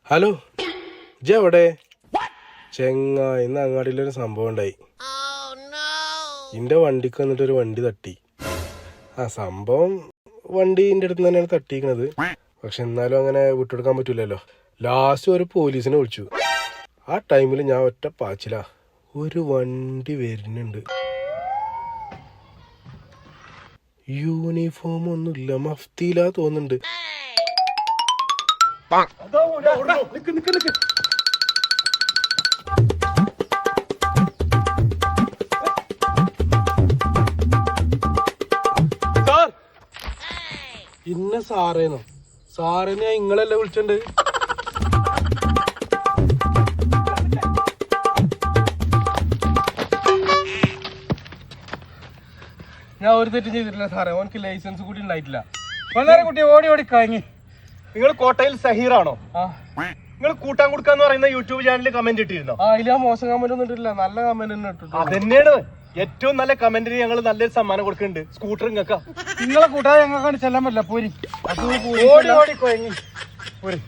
Hello എവിടെ ചെങ്ങായി ഇന്ന് അങ്ങാടിയിലൊരു സംഭവം ഉണ്ടായി. എന്റെ വണ്ടിക്ക് വന്നിട്ടൊരു വണ്ടി തട്ടി. സംഭവം വണ്ടിന്റെ അടുത്ത് തന്നെയാണ് തട്ടിയിരിക്കണത്. പക്ഷെ എന്നാലും അങ്ങനെ വിട്ടെടുക്കാൻ പറ്റൂലല്ലോ. ലാസ്റ്റ് ഒരു പോലീസിനെ വിളിച്ചു. ആ ടൈമിൽ ഞാൻ ഒറ്റ പാച്ചില ഒരു വണ്ടി വരുന്നുണ്ട്. യൂണിഫോം ഒന്നുമില്ല, മഫ്തിയിലാ തോന്നുന്നുണ്ട്. ഇന്ന സാറേന്നോ? സാറിനെ ഞാൻ ഇങ്ങളല്ലേ വിളിച്ചിട്ടുണ്ട്. ഞാൻ ഒരു തെറ്റും ചെയ്തിട്ടില്ല സാറേ. ഓനക്ക് ലൈസൻസ് കൂടി ഉണ്ടായിട്ടില്ല. കുട്ടി ഓടി ഓടി കഴിഞ്ഞ്. നിങ്ങൾ കോട്ടയിൽ സഹീറാണോ? നിങ്ങൾ കൂട്ടാൻ കൊടുക്കാന്ന് പറയുന്ന യൂട്യൂബ് ചാനലിൽ കമന്റ് ഇട്ടിരുന്നോ? അതിൽ ആ മോശം കമന്റ് ഒന്നും ഇട്ടിട്ടില്ല, നല്ല കമന്റ് തന്നെ ഇട്ടിട്ടുണ്ട്. അതന്നെയാണ് ഏറ്റവും നല്ല കമന്റിന് ഞങ്ങൾ നല്ലൊരു സമ്മാനം കൊടുക്കുന്നുണ്ട്. സ്കൂട്ടർ ഇങ്ങക്ക നിങ്ങളെ കൂട്ടാതെ ഞങ്ങൾക്ക് ചെല്ലാൻ പറ്റില്ല. പോരി ഓടി ഓടി കൊയങ്ങി പോരി.